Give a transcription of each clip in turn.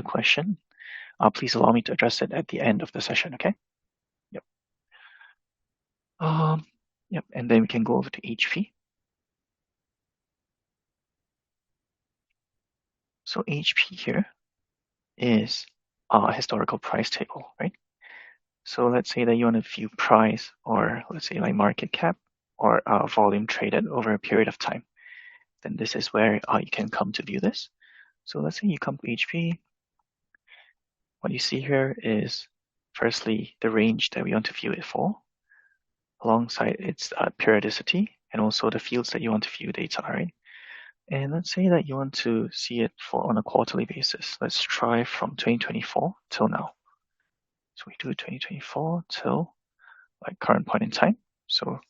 question, please allow me to address it at the end of the session, okay? Yep. Yep, and then we can go over to HP. So HP here is a historical price table, right? So let's say that you want to view price, or let's say like market cap or volume traded over a period of time. Then this is where you can come to view this. So let's say you come to HP. What you see here is firstly the range that we want to view it for, alongside its periodicity, and also the fields that you want to view data, right? And let's say that you want to see it on a quarterly basis. Let's try from 2024 till now. So we do 2024 till like current point in time. So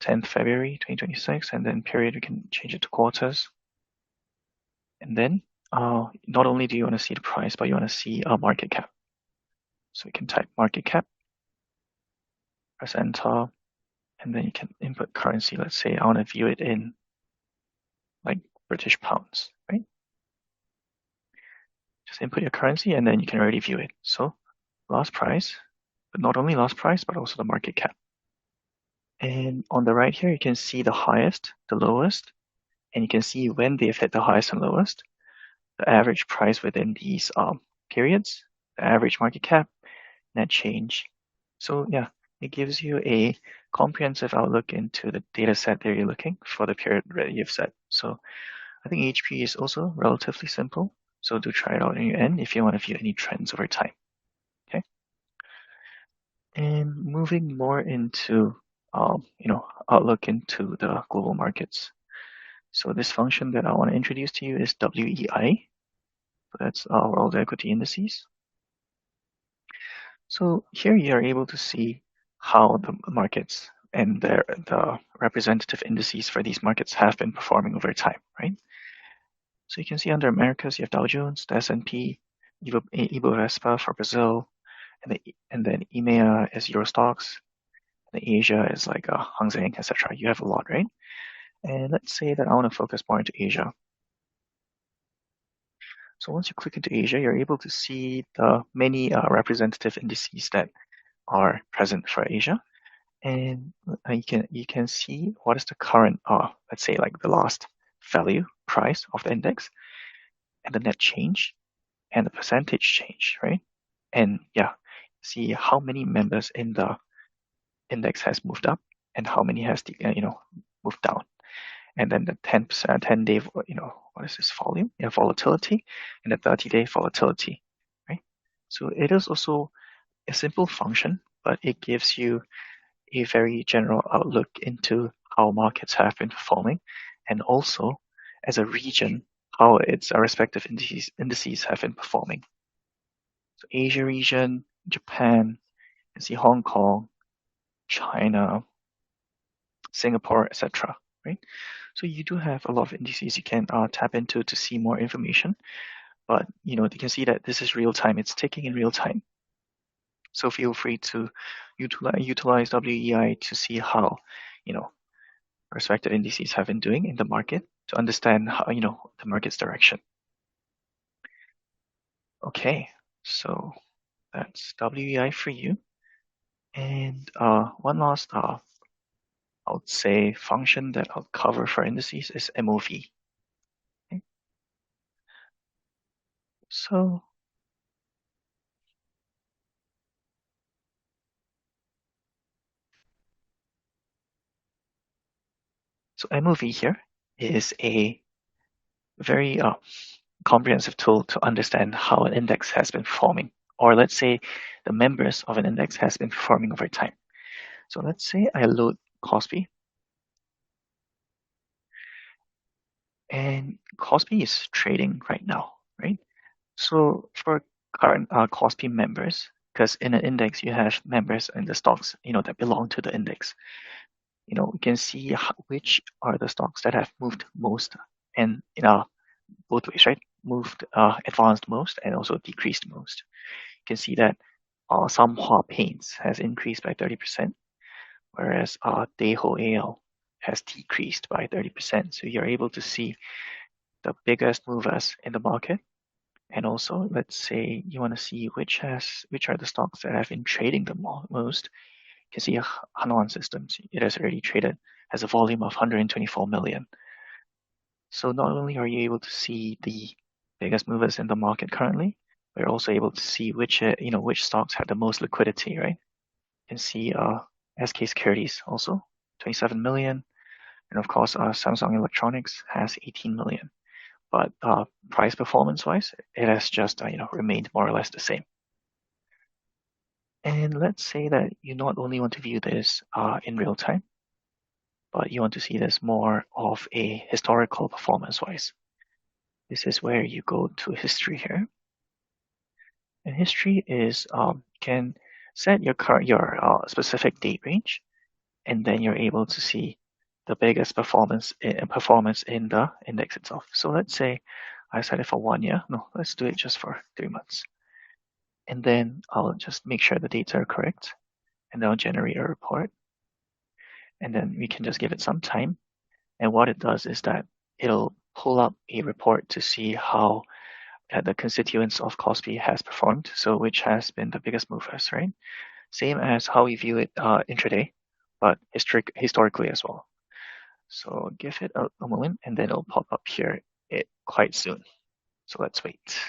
10th February 2026, and then period we can change it to quarters. And then not only do you want to see the price, but you want to see a market cap. So we can type market cap, press enter, and then you can input currency. Let's say I want to view it in like British pounds, right? Just input your currency and then you can already view it. So last price, but not only last price, but also the market cap. And on the right here, you can see the highest, the lowest, and you can see when they've hit the highest and lowest, the average price within these periods, the average market cap, net change. So yeah, it gives you a comprehensive outlook into the data set that you're looking for the period that you've set. So I think HP is also relatively simple. So do try it out on your end if you want to view any trends over time. Okay. And moving more into outlook into the global markets. So this function that I want to introduce to you is WEI. That's World Equity Indices. So here you are able to see how the markets and the representative indices for these markets have been performing over time, right? So you can see under Americas, you have Dow Jones, the S&P, Ibovespa for Brazil, and then EMEA is Euro Stocks, and Asia is like Hang Seng, etc. You have a lot, right? And let's say that I want to focus more into Asia. So once you click into Asia, you're able to see the many representative indices that are present for Asia, and you can see what is the current let's say like the last value price of the index, and the net change, and the percentage change, right? And yeah, see how many members in the index has moved up and how many has moved down. And then the 10-day, what is this volume? Yeah, volatility, and the 30-day volatility, right? So it is also a simple function, but it gives you a very general outlook into how markets have been performing, and also as a region, how its respective indices have been performing. So Asia region, Japan, you see Hong Kong, China, Singapore, etc. Right? So you do have a lot of indices you can tap into to see more information, but you can see that this is real time. It's ticking in real time. So feel free to utilize WEI to see how respective indices have been doing in the market to understand how the market's direction. Okay, so that's WEI for you. And one last I would say function that I'll cover for indices is MOV. Okay. So MOV here is a very comprehensive tool to understand how an index has been performing, or let's say the members of an index has been performing over time. So let's say I load Kospi, and Kospi is trading right now, right? So for current Kospi members, because in an index you have members in the stocks, that belong to the index. We can see which are the stocks that have moved most, and both ways, right? Moved, advanced most, and also decreased most. You can see that Samhwa Paints has increased by 30%, whereas Daeho AL has decreased by 30%. So you're able to see the biggest movers in the market And also, let's say you want to see which are the stocks that have been trading the most. You can see Hanon Systems. It has already traded, has a volume of 124 million. So not only are you able to see the biggest movers in the market currently, but you're also able to see which stocks have the most liquidity, right? You can see SK Securities also 27 million, and of course Samsung Electronics has 18 million. But price performance wise, it has just remained more or less the same. And let's say that you not only want to view this in real time, but you want to see this more of a historical performance wise. This is where you go to history here. And history is can set your specific date range, and then you're able to see the biggest performance in the index itself. So let's say I set it for 1 year. No, let's do it just for 3 months. And then I'll just make sure the dates are correct, and then I'll generate a report. And then we can just give it some time. And what it does is that it'll pull up a report to see how the constituents of Kospi has performed. So which has been the biggest movers, right? Same as how we view it intraday, but historically as well. So give it a moment, and then it'll pop up here quite soon. So let's wait.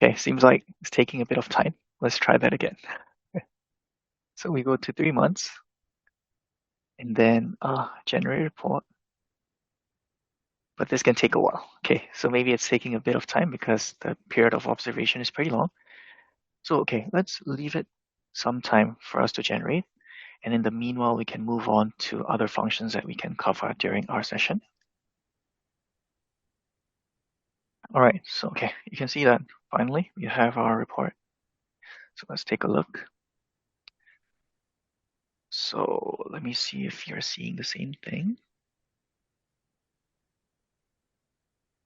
Okay, seems like it's taking a bit of time. Let's try that again. So we go to 3 months, and then generate report. But this can take a while. Okay, so maybe it's taking a bit of time because the period of observation is pretty long. So okay, let's leave it some time for us to generate. And in the meanwhile, we can move on to other functions that we can cover during our session. All right, so okay, you can see that finally we have our report. So let's take a look. So let me see if you're seeing the same thing.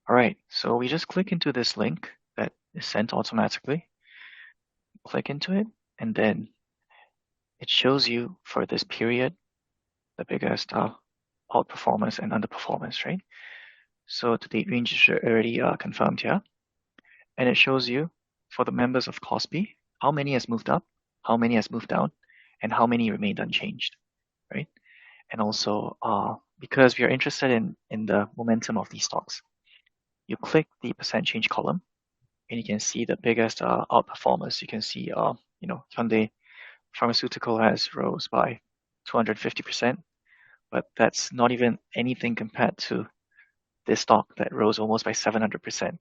All right, so we just click into this link that is sent automatically. Click into it, and then it shows you for this period the biggest outperformance and underperformance, right? So the date range is already confirmed here, and it shows you for the members of Kospi how many has moved up, how many has moved down, and how many remained unchanged, right? And also, because we are interested in the momentum of these stocks, you click the percent change column, and you can see the biggest outperformers. You can see, Hyundai Pharmaceutical has rose by 250%, but that's not even anything compared to this stock that rose almost by 700%.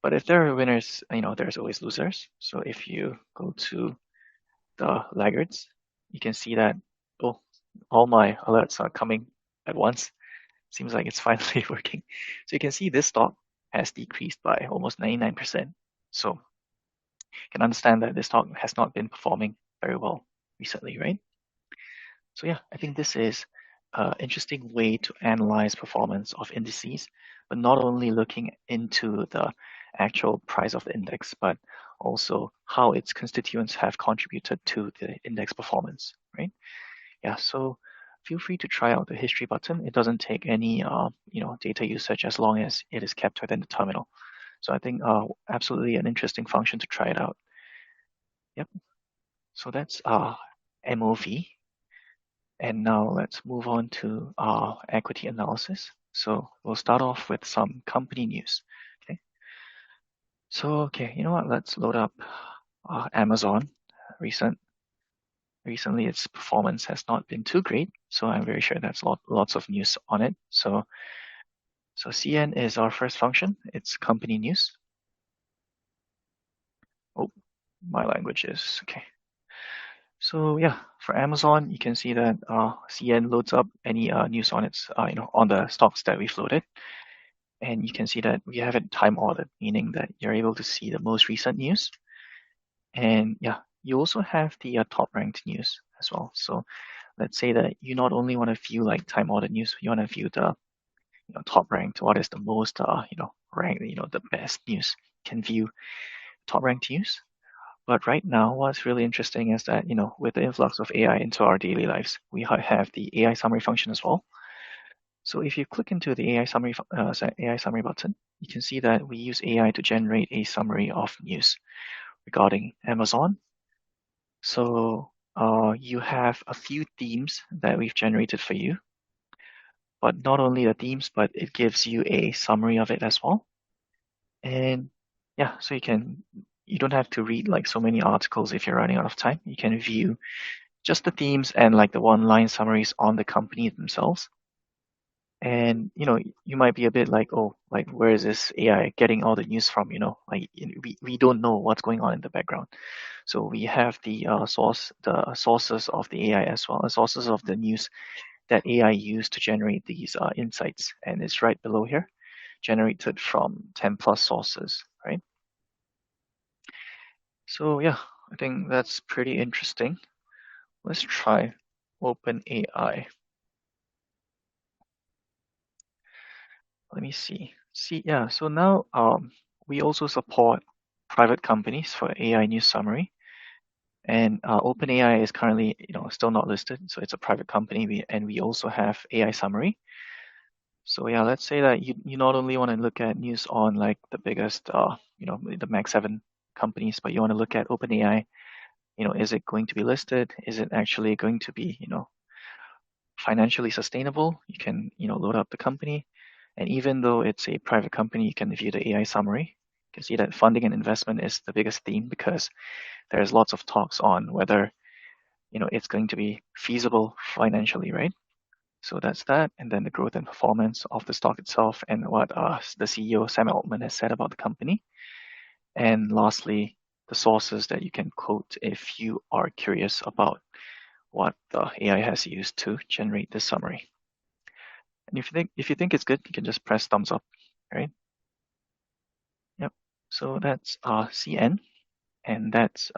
But if there are winners, there's always losers. So if you go to the laggards, you can see that, oh, all my alerts are coming at once. Seems like it's finally working. So you can see this stock has decreased by almost 99%. So you can understand that this stock has not been performing very well recently, right? So yeah, I think this is an interesting way to analyze performance of indices, but not only looking into the actual price of the index, but also how its constituents have contributed to the index performance, right? Yeah, so feel free to try out the history button. It doesn't take any data usage as long as it is kept within the terminal. So I think absolutely an interesting function to try it out. Yep. So that's MOV. And now let's move on to equity analysis. So we'll start off with some company news. Okay. So okay, you know what? Let's load up Amazon. Recently, its performance has not been too great, so I'm very sure that's lots of news on it. So CN is our first function. It's company news. Oh, my language is okay. So yeah, for Amazon, you can see that CN loads up any news on its on the stocks that we've loaded. and you can see that we have it time ordered, meaning that you're able to see the most recent news. And yeah, you also have the top ranked news as well. So let's say that you not only want to view like time ordered news, you want to view the top ranked, what is the most ranked, the best news. You can view top ranked news. But right now, what's really interesting is that, with the influx of AI into our daily lives, we have the AI summary function as well. So if you click into the AI summary button, you can see that we use AI to generate a summary of news regarding Amazon. So you have a few themes that we've generated for you, but not only the themes, but it gives you a summary of it as well. And yeah, so you don't have to read like so many articles if you're running out of time. You can view just the themes and like the one-line summaries on the company themselves. And you might be a bit like, oh, like where is this AI getting all the news from? Like we don't know what's going on in the background. So we have the sources of the AI as well, sources of the news that AI used to generate these insights, and it's right below here, generated from 10 plus sources, right? So yeah, I think that's pretty interesting. Let's try OpenAI. Let me see. Yeah, so now we also support private companies for AI news summary. And OpenAI is currently, still not listed, so it's a private company. And we also have AI summary. So yeah, let's say that you not only want to look at news on like the biggest, the Mag 7 companies, but you want to look at OpenAI. Is it going to be listed? Is it actually going to be, financially sustainable? You can, load up the company. And even though it's a private company, you can view the AI summary. You can see that funding and investment is the biggest theme because there's lots of talks on whether, it's going to be feasible financially, right? So that's that. And then the growth and performance of the stock itself and what the CEO, Sam Altman, has said about the company. And lastly, the sources that you can quote if you are curious about what the AI has used to generate this summary. And if you think it's good, you can just press thumbs up, right? Yep. So that's CN, and that's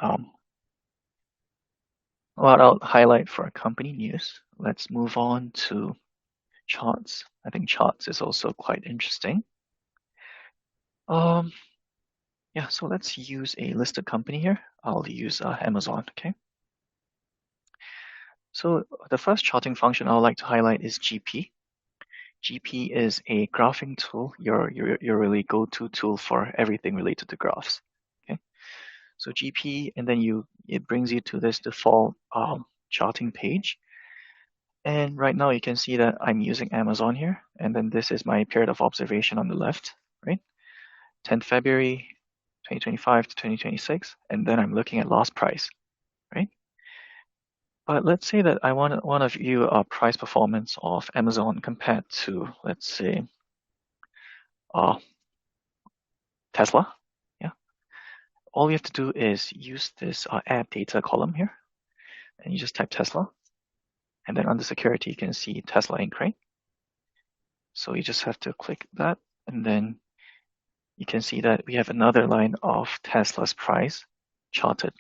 what I'll highlight for company news. Let's move on to charts. I think charts is also quite interesting. Um, yeah, so let's use a listed company here. I'll use Amazon, okay? So the first charting function I would like to highlight is GP. GP is a graphing tool, your really go-to tool for everything related to graphs. Okay, so GP, and then it brings you to this default charting page. And right now you can see that I'm using Amazon here, and then this is my period of observation on the left, right? 10th February 2025 to 2026, and then I'm looking at last price, right? But let's say that I want to view a price performance of Amazon compared to, let's say, uh, Tesla. Yeah. All you have to do is use this add data column here, and you just type Tesla. And then under security, you can see Tesla Inc., right? So you just have to click that, and then you can see that we have another line of Tesla's price charted.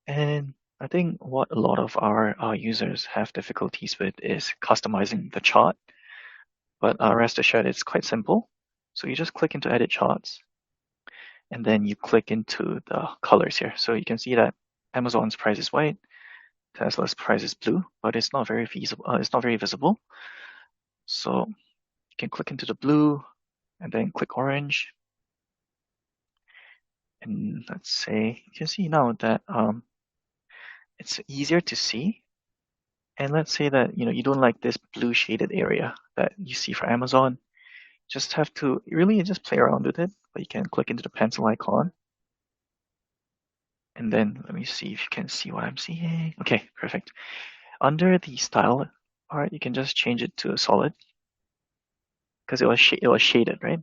And I think what a lot of our users have difficulties with is customizing the chart. But rest assured, it's quite simple. So you just click into Edit Charts, and then you click into the colors here. So you can see that Amazon's price is white, Tesla's price is blue, but it's not very feasible. It's not very visible. So you can click into the blue, and then click orange. And let's say you can see now that it's easier to see. And let's say that you don't like this blue shaded area that you see for Amazon. Just have to really just play around with it. But you can click into the pencil icon. And then let me see if you can see what I'm seeing. Okay, perfect. Under the style part, you can just change it to a solid because it was shaded, right?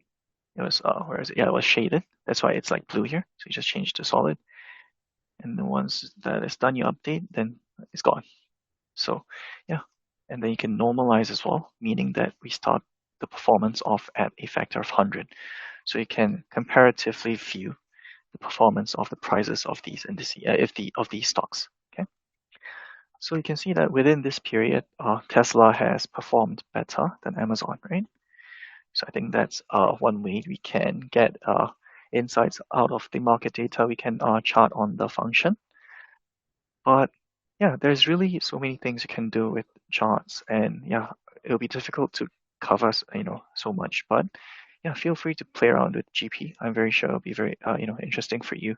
It was where is it? Yeah, it was shaded. That's why it's like blue here. So you just change it to solid. And then once that is done, you update, then it's gone. So yeah. And then you can normalize as well, meaning that we start the performance of at a factor of 100. So you can comparatively view the performance of the prices of these indices, of these stocks. Okay, so you can see that within this period, Tesla has performed better than Amazon, right? So I think that's one way we can get insights out of the market data. We can chart on the function, but yeah, there's really so many things you can do with charts, and yeah, it'll be difficult to cover so much. But yeah, feel free to play around with GP. I'm very sure it'll be very interesting for you.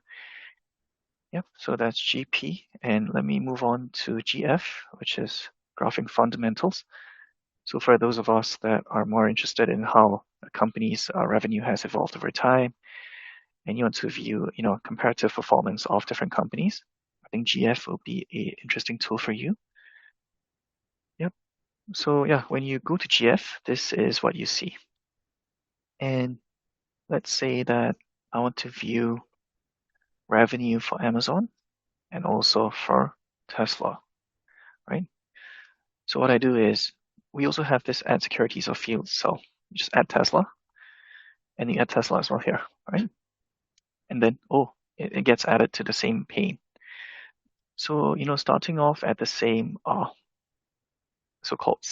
Yep, so that's GP, and let me move on to GF, which is graphing fundamentals. So for those of us that are more interested in how a company's revenue has evolved over time, and you want to view, comparative performance of different companies, I think GF will be a interesting tool for you. Yep. So yeah, when you go to GF, this is what you see. And let's say that I want to view revenue for Amazon and also for Tesla, right? So what I do is we also have this add securities of fields. So you just add Tesla and you add Tesla as well here, right? And then, it gets added to the same pane. So, starting off at the same so-called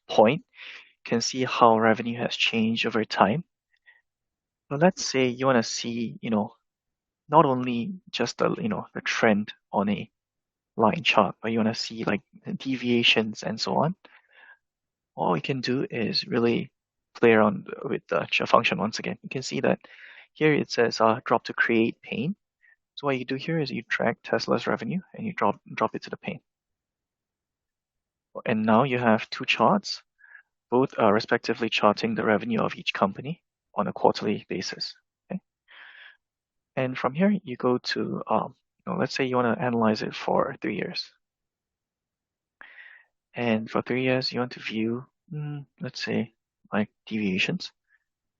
point, you can see how revenue has changed over time. But let's say you want to see, not only just the trend on a line chart, but you want to see like deviations and so on. All we can do is really play around with the function once again. You can see that here it says drop to create pane. So what you do here is you drag Tesla's revenue and you drop it to the pane. And now you have two charts, both are respectively charting the revenue of each company on a quarterly basis. Okay? And from here, you go to, let's say you want to analyze it for 3 years. And for 3 years, you want to view, let's say, like deviations.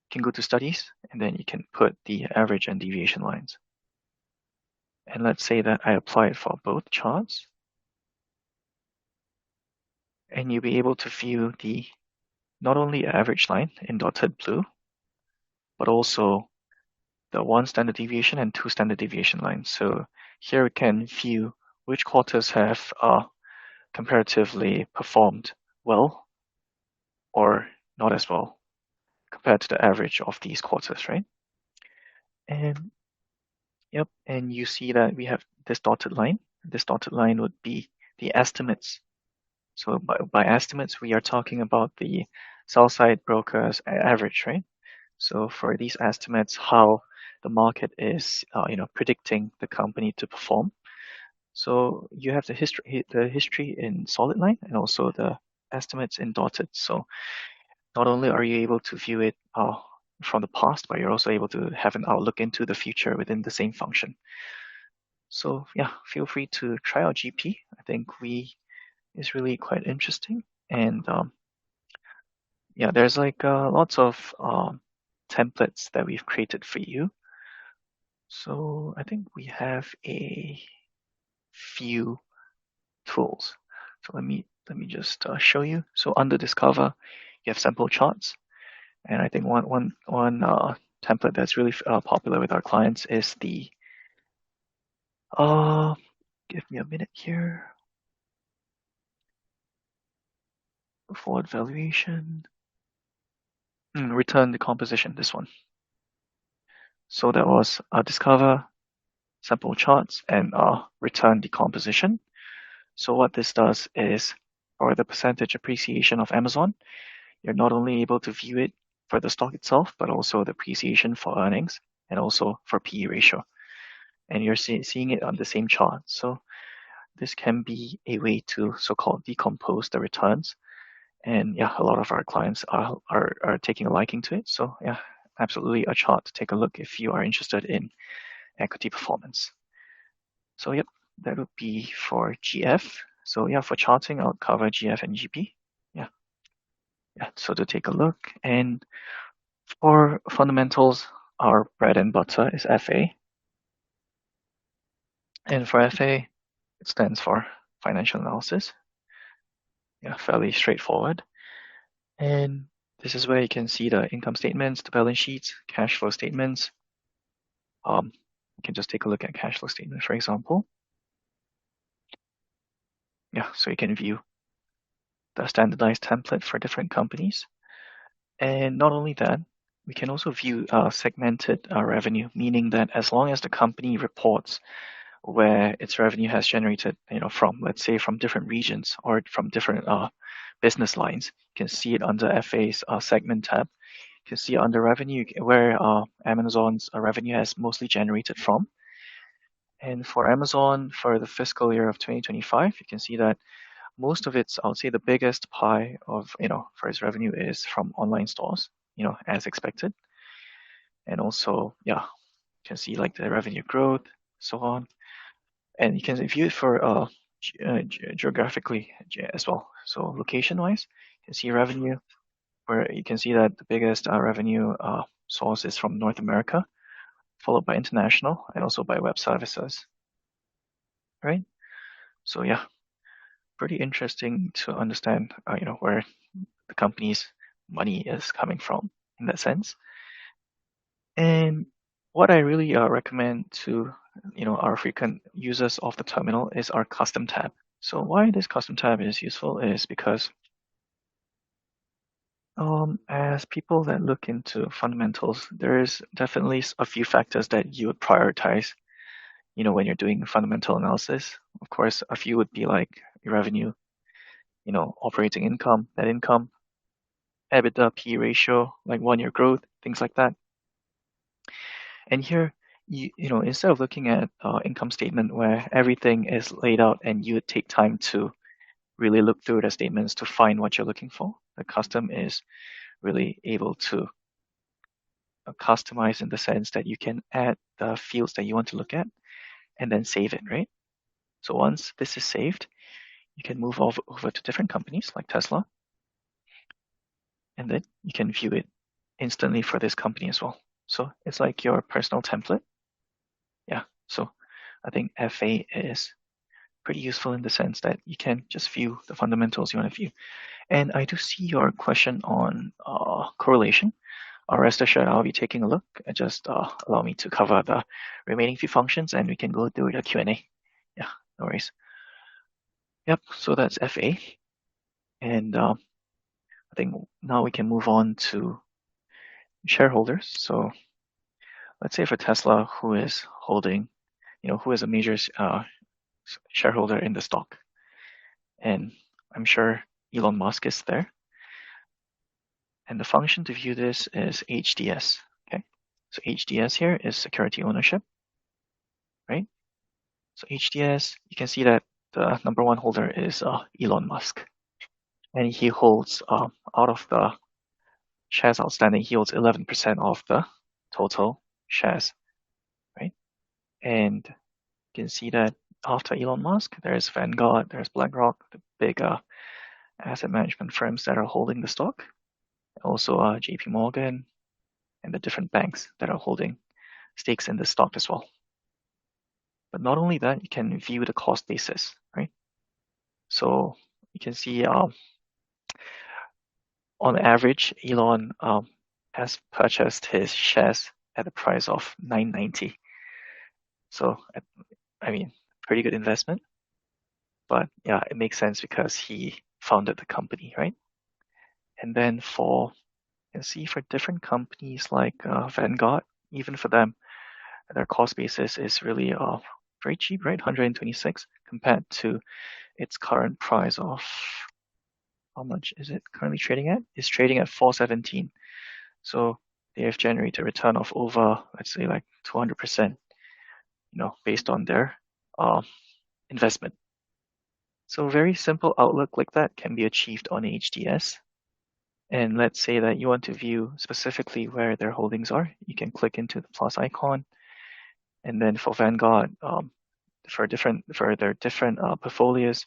You can go to studies, and then you can put the average and deviation lines. And let's say that I apply it for both charts. And you'll be able to view the not only average line in dotted blue, but also the 1 standard deviation and 2 standard deviation lines. So here we can view which quarters have comparatively performed well or not as well compared to the average of these quarters, right? And yep, and you see that we have this dotted line. This dotted line would be the estimates. So by estimates, we are talking about the sell side brokers average, right? So for these estimates, how the market is, predicting the company to perform. So you have the history in solid line and also the estimates in dotted. So not only are you able to view it from the past, but you're also able to have an outlook into the future within the same function. So yeah, feel free to try out GP. I think we is really quite interesting, and yeah, there's like lots of templates that we've created for you. So I think we have a few tools. So let me just show you. So under Discover, you have sample charts, and I think one template that's really popular with our clients is the uh give me a minute here. Forward valuation, return decomposition. This one. So that was Discover, sample charts, and return decomposition. So what this does is, for the percentage appreciation of Amazon, you're not only able to view it for the stock itself, but also the appreciation for earnings and also for PE ratio. And you're seeing it on the same chart. So this can be a way to so-called decompose the returns. And yeah, a lot of our clients are taking a liking to it. So yeah, absolutely a chart to take a look if you are interested in equity performance. So yep, that would be for GF. So yeah, for charting, I'll cover GF and GP. Yeah. So to take a look, and for fundamentals, our bread and butter is FA. And for FA, it stands for financial analysis. Yeah, fairly straightforward. And This is where you can see the income statements, the balance sheets, cash flow statements. You can just take a look at cash flow statement, for example. Yeah, so you can view the standardized template for different companies. And not only that, we can also view segmented revenue, meaning that as long as the company reports where its revenue has generated, from, let's say, from different regions or from different business lines, you can see it under FA's segment tab. You can see under revenue where Amazon's revenue has mostly generated from. And for Amazon, for the fiscal year of 2025, you can see that most of its, I would say the biggest pie of, for its revenue is from online stores, as expected. And also, yeah, you can see like the revenue growth, so on. And you can view it for geographically as well. So location-wise, you can see revenue, where you can see that the biggest revenue source is from North America, followed by international, and also by web services, right? So yeah, pretty interesting to understand, where the company's money is coming from in that sense. And what I really recommend to our frequent users of the terminal is our custom tab. So why this custom tab is useful is because as people that look into fundamentals, there is definitely a few factors that you would prioritize, when you're doing fundamental analysis. Of course, a few would be like your revenue, operating income, net income, EBITDA, P ratio, like 1 year growth, things like that. And here, instead of looking at income statement where everything is laid out and you would take time to really look through the statements to find what you're looking for, the custom is really able to customize in the sense that you can add the fields that you want to look at and then save it, right? So once this is saved, you can move over to different companies like Tesla, and then you can view it instantly for this company as well. So it's like your personal template. Yeah. So I think FA is pretty useful in the sense that you can just view the fundamentals you want to view. And I do see your question on correlation. Rest assured, I'll be taking a look. Just allow me to cover the remaining few functions and we can go through the Q&A. Yeah, no worries. Yep, so that's FA. And I think now we can move on to shareholders. So let's say for Tesla, who is holding, who is a major shareholder in the stock. And I'm sure Elon Musk is there. And the function to view this is HDS. Okay, so HDS here is security ownership, right? So HDS, you can see that the number one holder is Elon Musk, and he holds out of the shares outstanding, he holds 11% of the total shares, right? And you can see that after Elon Musk, there's Vanguard, there's BlackRock, the big asset management firms that are holding the stock, also JP Morgan, and the different banks that are holding stakes in the stock as well. But not only that, you can view the cost basis, right? So you can see on average, Elon has purchased his shares at a price of $9.90. So, I mean, pretty good investment. But yeah, it makes sense because he founded the company, right? And then you can see for different companies like Vanguard, even for them, their cost basis is really very cheap, right? 126 compared to its current price of, how much is it currently trading at? It's trading at 417. So they have generated a return of over, let's say, like 200%, based on their investment. So very simple outlook like that can be achieved on HDS. And let's say that you want to view specifically where their holdings are. You can click into the plus icon. And then for Vanguard, for their different portfolios,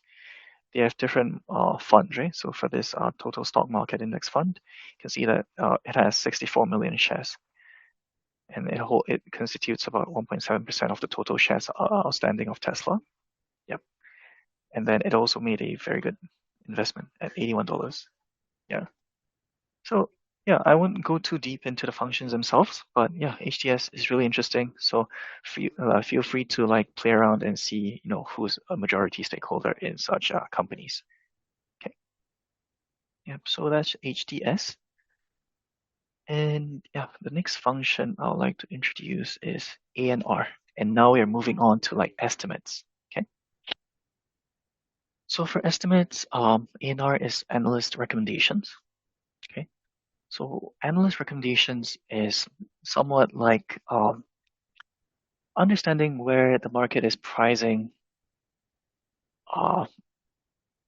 they have different funds, right? So for this total stock market index fund, you can see that it has 64 million shares. And it constitutes about 1.7% of the total shares outstanding of Tesla. Yep. And then it also made a very good investment at $81. Yeah. So Yeah, I wouldn't go too deep into the functions themselves, but yeah, HTS is really interesting. So feel free to like play around and see, who's a majority stakeholder in such companies. Okay. Yep. So that's HTS. And yeah, the next function I would like to introduce is ANR. And now we are moving on to like estimates. Okay. So for estimates, ANR is analyst recommendations. Okay. So analyst recommendations is somewhat like understanding where the market is uh,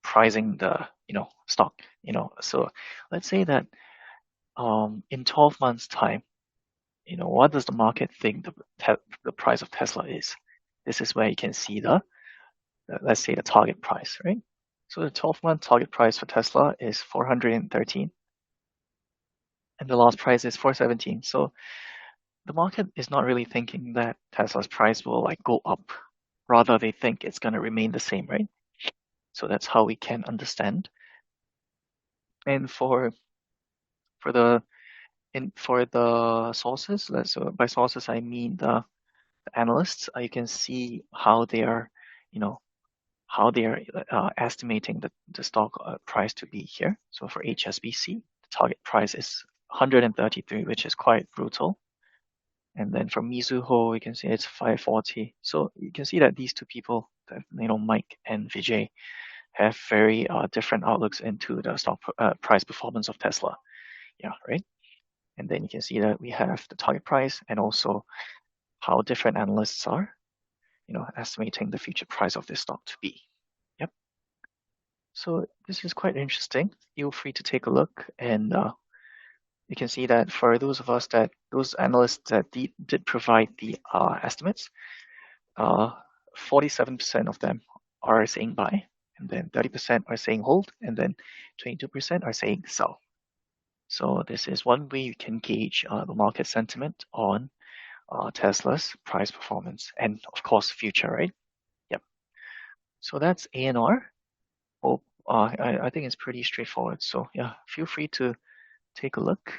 pricing the stock. So let's say that in 12 months time, what does the market think the price of Tesla is? This is where you can see let's say the target price, right? So the 12-month target price for Tesla is 413, and the last price is 417. So the market is not really thinking that Tesla's price will like go up. Rather, they think it's going to remain the same, right? So that's how we can understand. And for the for the sources, so by sources I mean the analysts. You can see how they are, you know, how they are estimating the stock price to be here. So for HSBC, the target price is 133, which is quite brutal. And then for Mizuho, you can see it's 540. So you can see that these two people, Mike and Vijay, have very different outlooks into the stock price performance of Tesla. Yeah, right. And then you can see that we have the target price and also how different analysts are, estimating the future price of this stock to be. Yep. So this is quite interesting. Feel free to take a look, and you can see that for those analysts that did provide the estimates, uh, 47% of them are saying buy, and then 30% are saying hold, and then 22% are saying sell. So this is one way you can gauge the market sentiment on Tesla's price performance and of course future, right? Yep. So that's ANR. Hope I think it's pretty straightforward. So yeah, feel free to take a look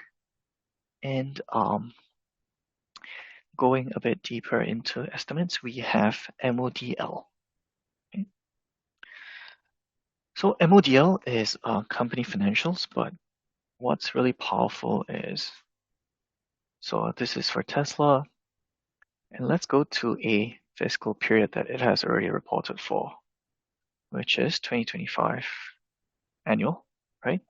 and going a bit deeper into estimates, we have MODL. Okay. So MODL is company financials, but what's really powerful is so this is for Tesla, and let's go to a fiscal period that it has already reported for, which is 2025 annual, right?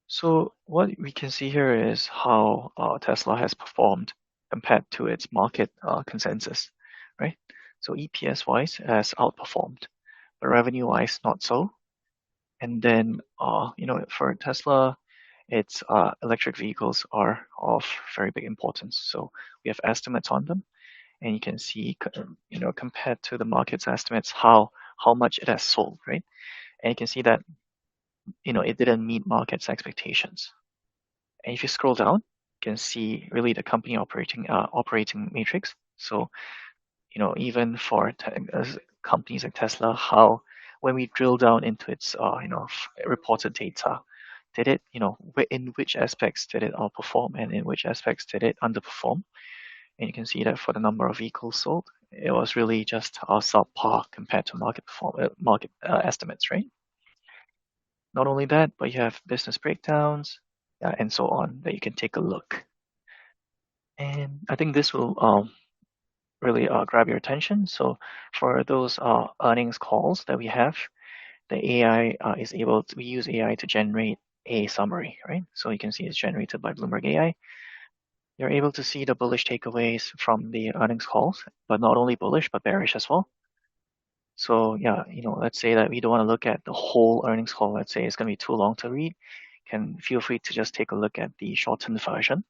So what we can see here is how Tesla has performed compared to its market consensus, right? So EPS-wise has outperformed, but revenue-wise not so. And then, for Tesla, its electric vehicles are of very big importance. So we have estimates on them, and you can see, compared to the market's estimates, how much it has sold, right? And you can see that, it didn't meet market's expectations. And if you scroll down, you can see really the company operating matrix. So, even for companies like Tesla, how when we drill down into its reported data, did it, in which aspects did it outperform and in which aspects did it underperform? And you can see that for the number of vehicles sold, it was really just subpar compared to market estimates, right? Not only that, but you have business breakdowns, and so on that you can take a look. And I think this will really grab your attention. So for those earnings calls that we have, the AI we use AI to generate a summary, right? So you can see it's generated by Bloomberg AI. You're able to see the bullish takeaways from the earnings calls, but not only bullish, but bearish as well. So yeah, let's say that we don't want to look at the whole earnings call. Let's say it's going to be too long to read. Can feel free to just take a look at the shortened version.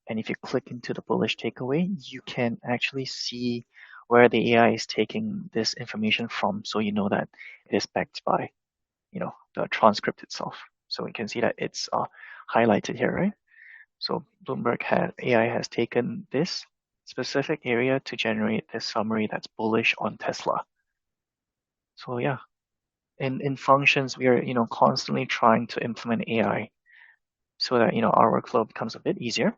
And if you click into the bullish takeaway, you can actually see where the AI is taking this information from, so you know that it is backed by, the transcript itself. So we can see that it's highlighted here, right? So AI has taken this specific area to generate this summary that's bullish on Tesla. So yeah, in functions, we are, constantly trying to implement AI so that our workflow becomes a bit easier.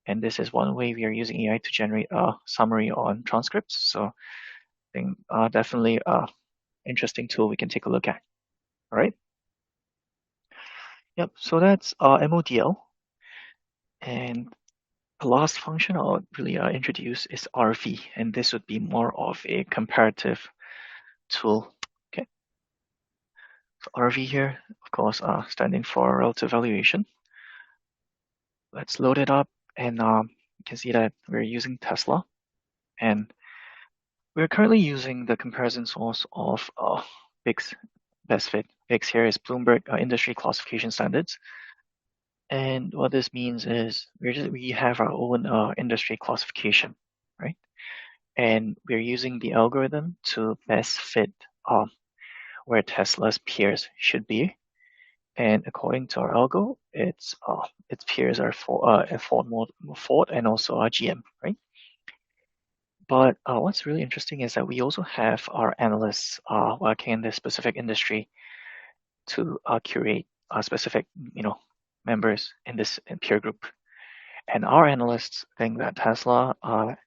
And this is one way we are using AI to generate a summary on transcripts. So I think definitely interesting tool we can take a look at. All right. Yep. So that's MODL. And the last function I'll really introduce is RV, and this would be more of a comparative tool. Okay. So RV here, of course, standing for relative valuation. Let's load it up, and you can see that we're using Tesla, and we're currently using the comparison source of BICS Best Fit. BICS here is Bloomberg Industry Classification Standards. And what this means is we have our own industry classification, right? And we're using the algorithm to best fit where Tesla's peers should be. And according to our algo, its peers are Ford and also GM, right? But what's really interesting is that we also have our analysts working in this specific industry to curate specific, members in this peer group. And our analysts think that Tesla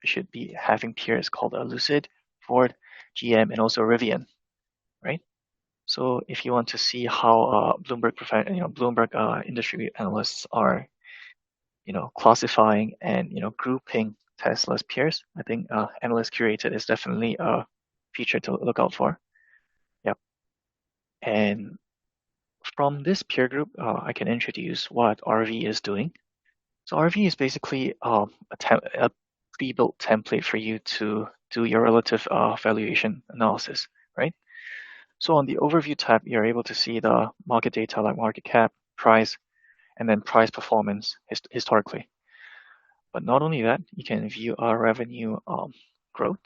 should be having peers called Lucid, Ford, GM, and also Rivian, right? So if you want to see how Bloomberg industry analysts are, classifying and grouping Tesla's peers, I think Analyst Curated is definitely a feature to look out for. Yep. And from this peer group, I can introduce what RV is doing. So RV is basically a pre-built template for you to do your relative valuation analysis, right? So on the overview tab, you're able to see the market data like market cap, price, and then price performance historically. But not only that, you can view our revenue growth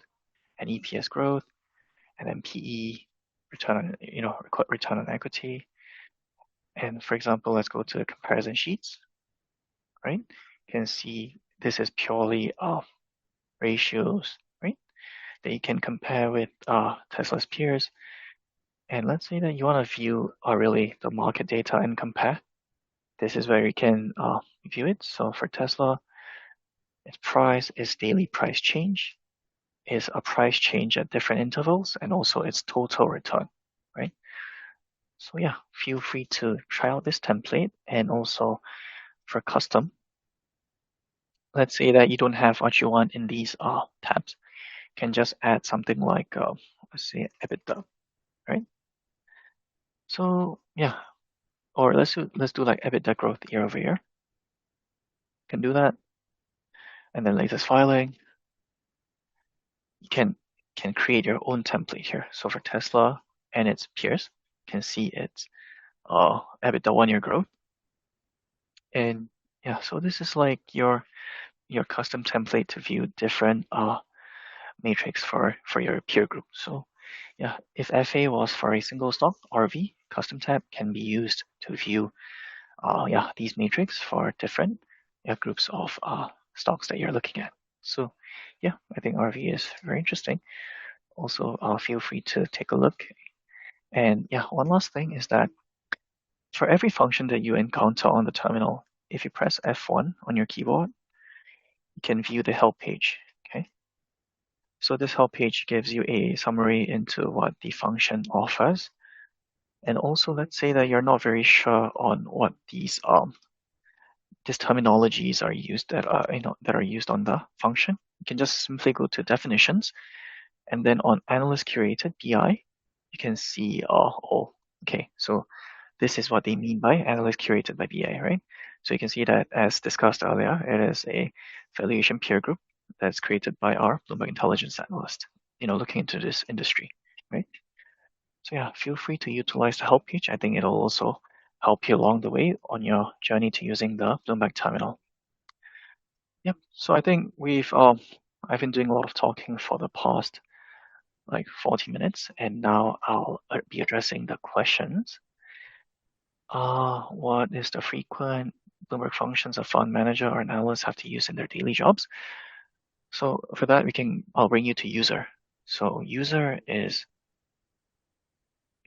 and EPS growth, and then PE, return on equity. And for example, let's go to the comparison sheets, right? You can see this is purely ratios, right? That you can compare with Tesla's peers. And let's say that you want to view really the market data and compare. This is where you can view it. So for Tesla, its price is daily price change, is a price change at different intervals, and also its total return, right? So yeah, feel free to try out this template. And also for custom, let's say that you don't have what you want in these tabs, you can just add something like let's say EBITDA, right? So yeah, or let's do like EBITDA growth year over year. Can do that, and then latest filing. You can create your own template here. So for Tesla and its peers, you can see its EBITDA 1 year growth, and yeah, so this is like your custom template to view different matrix for your peer group. So yeah, if FA was for a single stock, RV custom tab can be used to view these matrix for different groups of stocks that you're looking at. So yeah, I think RV is very interesting. Also, feel free to take a look. And yeah, one last thing is that for every function that you encounter on the terminal, if you press F1 on your keyboard, you can view the help page. Okay. So this help page gives you a summary into what the function offers. And also, let's say that you're not very sure on what these terminologies are used that are used on the function. You can just simply go to definitions, and then on analyst curated BI, you can see okay, so this is what they mean by analyst curated by BI, right? So you can see that, as discussed earlier, it is a valuation peer group that's created by our Bloomberg intelligence analyst, looking into this industry, right? So yeah, feel free to utilize the help page. I think it'll also help you along the way on your journey to using the Bloomberg terminal. Yep. So I think I've been doing a lot of talking for the past like 40 minutes, and now I'll be addressing the questions. What is the frequent Bloomberg functions a fund manager or an analyst have to use in their daily jobs? So for that, I'll bring you to user. So user is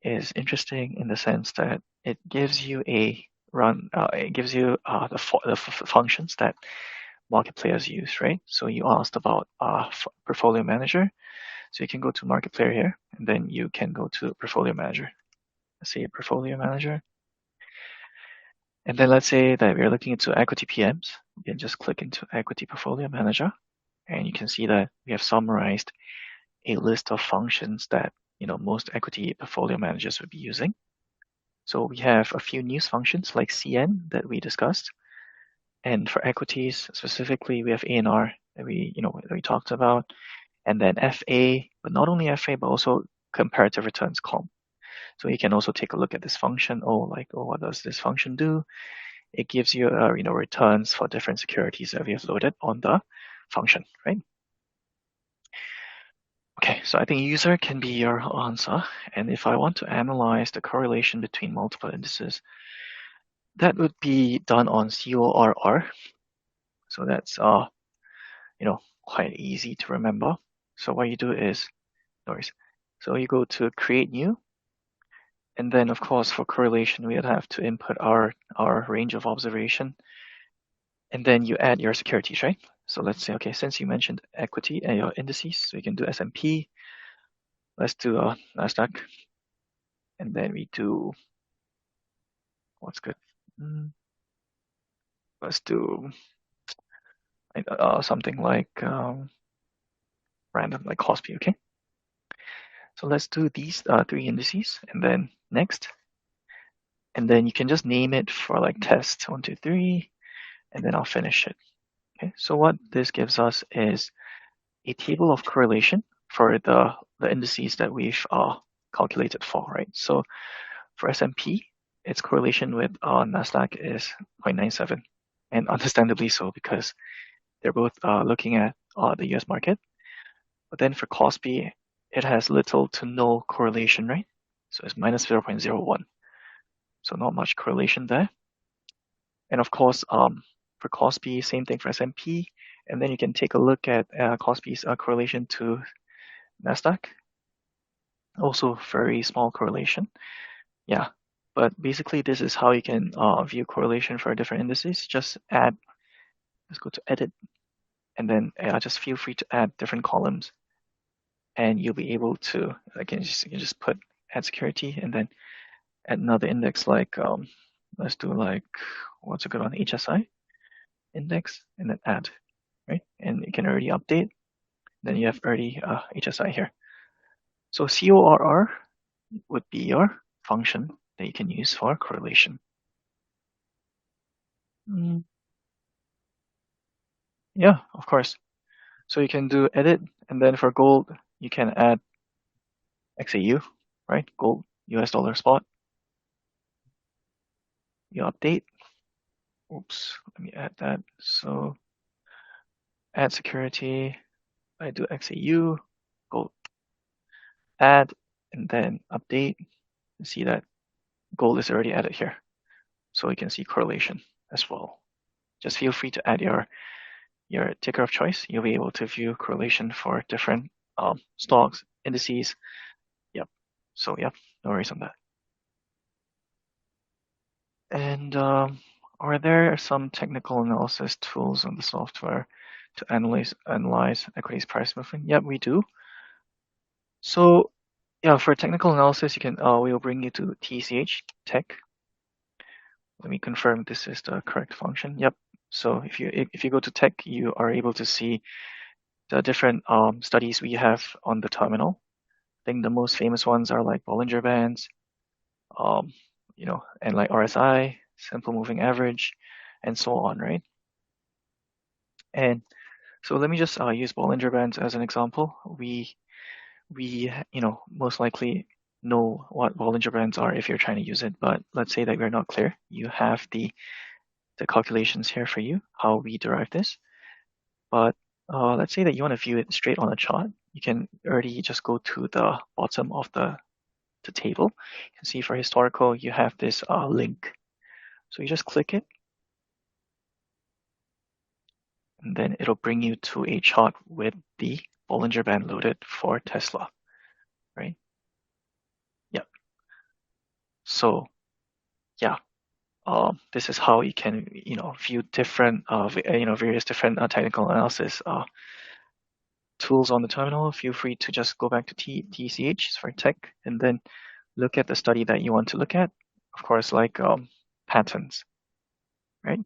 interesting in the sense that it gives you a it gives you the functions that market players use, right? So you asked about portfolio manager. So you can go to market player here, and then you can go to portfolio manager. Let's say portfolio manager. And then let's say that we're looking into equity PMs. You can just click into equity portfolio manager, and you can see that we have summarized a list of functions that most equity portfolio managers would be using. So we have a few news functions like CN that we discussed. And for equities specifically, we have ANR that we talked about, and then FA, but not only FA, but also comparative returns comp. So you can also take a look at this function. What does this function do? It gives you, returns for different securities that we have loaded on the function, right? Okay, so I think user can be your answer. And if I want to analyze the correlation between multiple indices, that would be done on CORR. So that's quite easy to remember. So what you do is, no worries. So you go to create new, and then of course for correlation we would have to input our range of observation, and then you add your securities, right? So let's say, okay, since you mentioned equity and your indices, so you can do S&P. Let's do Nasdaq, and then we do what's good. Let's do something like random, like Kospi, okay? So let's do these three indices, and then next. And then you can just name it for like test 1, 2, 3, and then I'll finish it. Okay, so what this gives us is a table of correlation for the indices that we've calculated for, right? So for S&P, its correlation with Nasdaq is 0.97, and understandably so because they're both looking at the US market. But then for Kospi, it has little to no correlation, right? So it's minus 0.01. So not much correlation there. And of course, for Kospi, same thing for S&P. And then you can take a look at Kospi's correlation to Nasdaq. Also very small correlation. Yeah, but basically this is how you can view correlation for different indices. Just add, let's go to edit, and then just feel free to add different columns, and you'll be able to, you can just put add security, and then add another index like, let's do like, what's a good one, HSI index, and then add, right? And you can already update. Then you have already HSI here. So CORR would be your function that you can use for correlation. Yeah, of course. So you can do edit, and then for gold, you can add XAU, right? Gold, US dollar spot. You update. Oops, let me add that. So add security. I do XAU, gold, add, and then update. You see that gold is already added here. So you can see correlation as well. Just feel free to add your ticker of choice. You'll be able to view correlation for different stocks, indices. Yep. So yep, no worries on that. And are there some technical analysis tools on the software to analyze equities price movement? Yep, we do. So yeah, for technical analysis, you can we'll bring you to TCH Tech. Let me confirm this is the correct function. Yep. So if you go to Tech, you are able to see the different studies we have on the terminal. I think the most famous ones are like Bollinger Bands, and like RSI, simple moving average, and so on, right? And so let me just use Bollinger Bands as an example. We most likely know what Bollinger Bands are if you're trying to use it, but let's say that we're not clear. You have the calculations here for you, how we derive this. But let's say that you want to view it straight on a chart. You can already just go to the bottom of the table. You can see for historical, you have this link. So you just click it, and then it'll bring you to a chart with the Bollinger Band loaded for Tesla, right? Yep. So yeah, This is how you can, view different, various different technical analysis tools on the terminal. Feel free to just go back to TCH for tech and then look at the study that you want to look at. Of course, like patterns, right?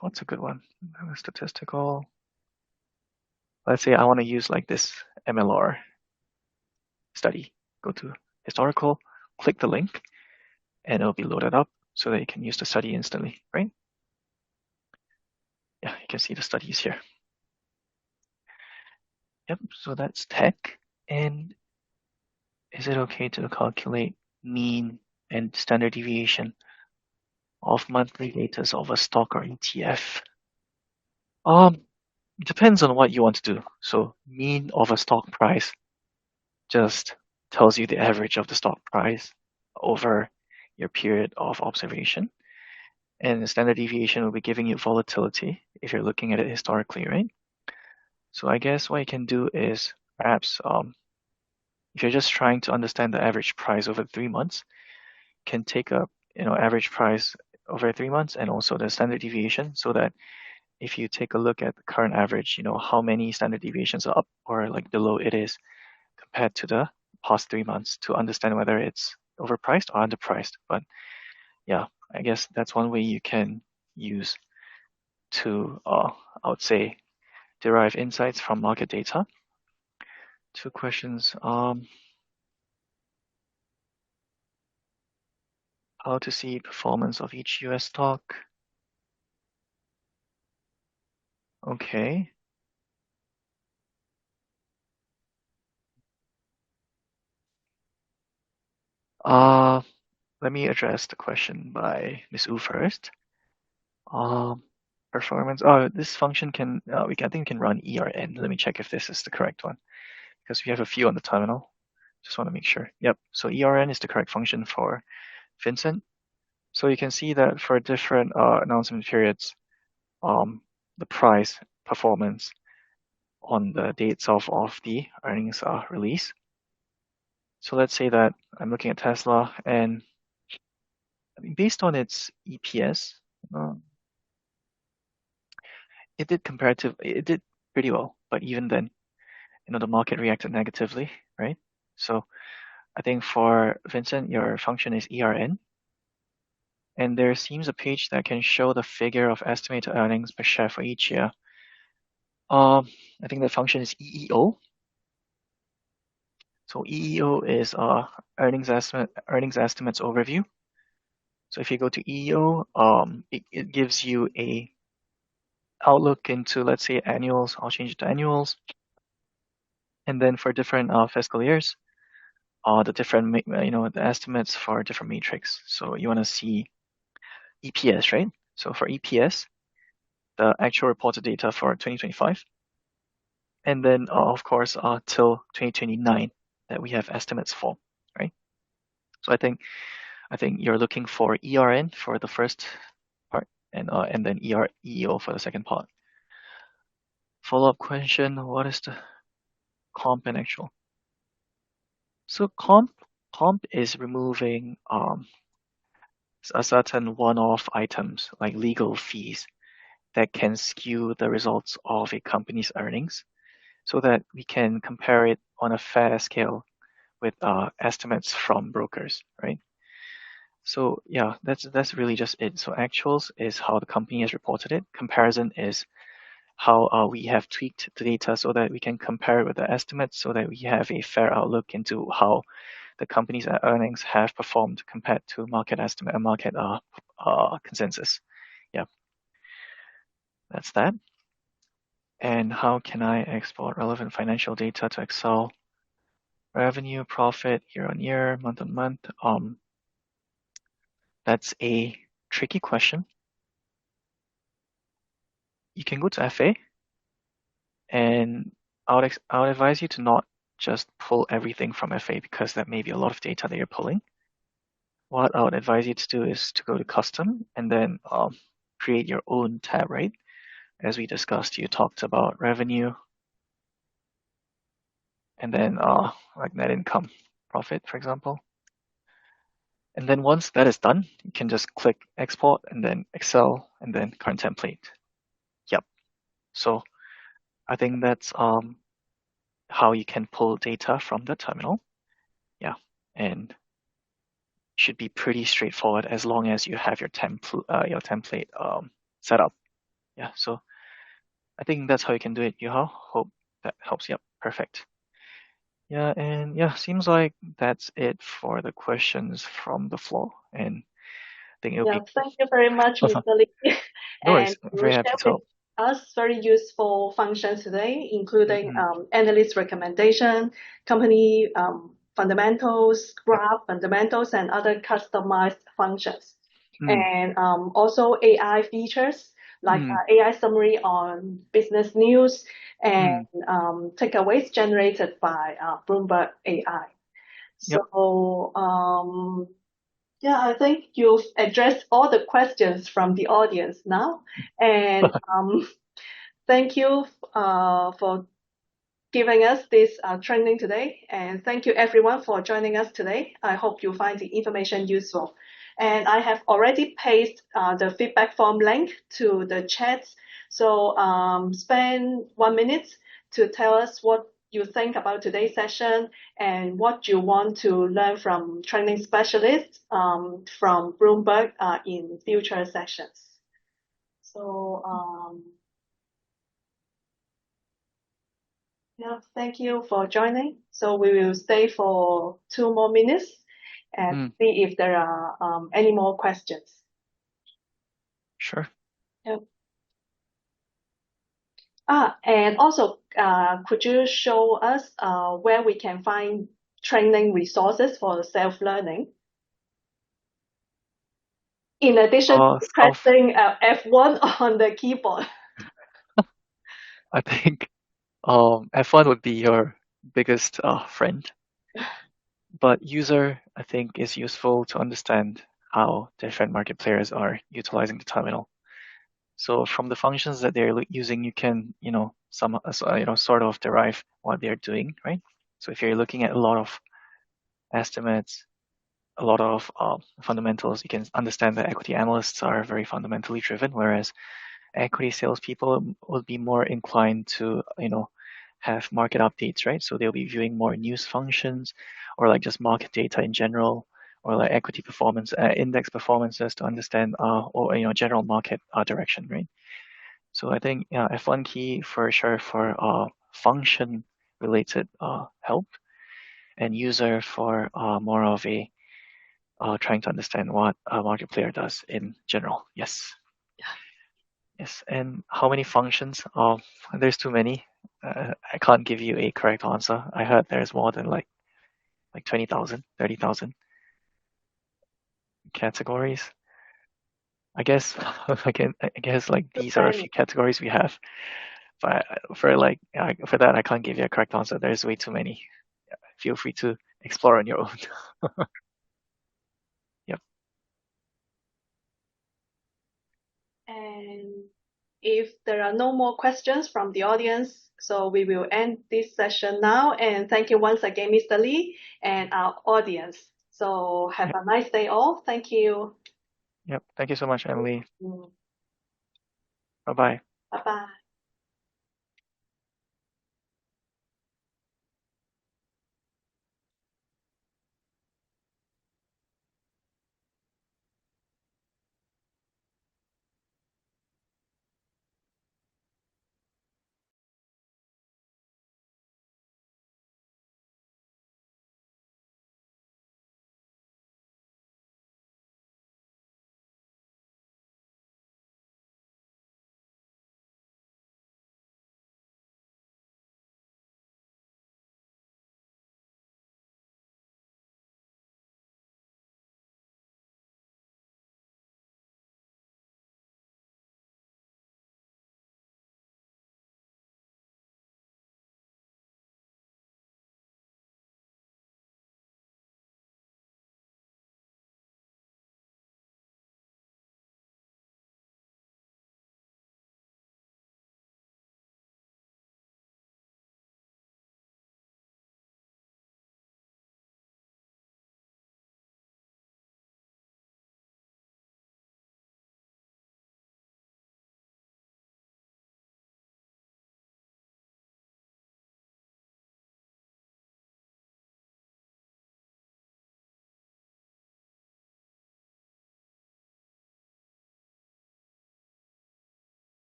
What's a good one? Statistical. Let's say I want to use like this MLR study. Go to historical, click the link, and it'll be loaded up so that you can use the study instantly, right? Yeah, you can see the studies here. Yep, so that's tech. And is it okay to calculate mean and standard deviation of monthly data of a stock or ETF? It depends on what you want to do. So mean of a stock price just tells you the average of the stock price over your period of observation. And the standard deviation will be giving you volatility if you're looking at it historically, right? So I guess what you can do is perhaps if you're just trying to understand the average price over 3 months, can take a average price over 3 months and also the standard deviation so that if you take a look at the current average, how many standard deviations are up or like below it is compared to the past 3 months to understand whether it's overpriced or underpriced. But yeah, I guess that's one way you can use to, I would say, derive insights from market data. Two questions. How to see performance of each US stock. Okay. Let me address the question by Ms. Wu first. Um, Performance. Oh, this function can I think we can run ERN. Let me check if this is the correct one because we have a few on the terminal. Just want to make sure. Yep. So ERN is the correct function for Vincent. So you can see that for different announcement periods, the price performance on the dates of the earnings release. So let's say that I'm looking at Tesla and based on its EPS, uh, it did pretty well. But even then, the market reacted negatively, right? So I think for Vincent, your function is ERN, and there seems a page that can show the figure of estimated earnings per share for each year. I think the function is EEO. So EEO is earnings estimates overview. So if you go to EEO, it gives you a outlook into, let's say, annuals. I'll change it to annuals. And then for different fiscal years, the different, the estimates for different metrics. So you want to see EPS, right? So for EPS, the actual reported data for 2025, and then of course till 2029 that we have estimates for, right? So I think you're looking for ERN for the first part, and then EEO for the second part. Follow-up question: what is the comp and actual? So comp is removing a certain one-off items like legal fees that can skew the results of a company's earnings so that we can compare it on a fair scale with estimates from brokers, right? So yeah, that's really just it. So actuals is how the company has reported it. Comparison is how we have tweaked the data so that we can compare it with the estimates so that we have a fair outlook into how the company's earnings have performed compared to market estimate and market consensus. Yeah, that's that. And how can I export relevant financial data to Excel? Revenue, profit, year on year, month on month. That's a tricky question. You can go to FA, and I would advise you to not just pull everything from FA because that may be a lot of data that you're pulling. What I would advise you to do is to go to custom and then create your own tab, right? As we discussed, you talked about revenue and then like net income, profit, for example. And then once that is done, you can just click export and then Excel and then current template. Yep. So I think that's how you can pull data from the terminal. Yeah. And should be pretty straightforward as long as you have your template set up. Yeah. So I think that's how you can do it, Yuhao. Hope that helps. Yep. Perfect. Yeah, and yeah, seems like that's it for the questions from the floor. And I think it'll Yeah, be thank you very much, Mr. Lee. no And worries. I'm you very happy shared to with help. us very useful functions today, including Mm-mm. analyst recommendation, company fundamentals, Yep. graph fundamentals, and other customized functions. Mm. And also AI features like Mm. AI summary on business news and Mm. takeaways generated by Bloomberg AI. Yep. So yeah, I think you've addressed all the questions from the audience now. And thank you for giving us this training today. And thank you everyone for joining us today. I hope you find the information useful. And I have already pasted the feedback form link to the chat. So spend 1 minute to tell us what you think about today's session and what you want to learn from training specialists from Bloomberg in future sessions. So yeah, thank you for joining. So we will stay for 2 more minutes and Mm. see if there are any more questions. Sure. Yeah. And also, could you show us where we can find training resources for self-learning? In addition to Self, pressing F1 on the keyboard. I think F1 would be your biggest friend, but user, I think, is useful to understand how different market players are utilizing the terminal. So from the functions that they're using, you can, sort of derive what they're doing, right? So if you're looking at a lot of estimates, a lot of fundamentals, you can understand that equity analysts are very fundamentally driven, whereas equity salespeople will be more inclined to, have market updates, right? So they'll be viewing more news functions or like just market data in general, or like equity performance, index performances to understand, or, general market direction, right? So I think, yeah, F1 key for sure for function related help, and user for more of a trying to understand what a market player does in general. Yes. Yes. And how many functions? There's too many. I can't give you a correct answer. I heard there's more than like 20,000, 30,000 categories. I guess I guess like Too these are a few many. categories we have. But for that I can't give you a correct answer. There's way too many. Feel free to explore on your own. Yep. And if there are no more questions from the audience, so we will end this session now. And thank you once again, Mr. Lee, and our audience. So have Yep. a nice day all. Thank you. Yep. Thank you so much, Emily. Mm. Bye bye. Bye bye.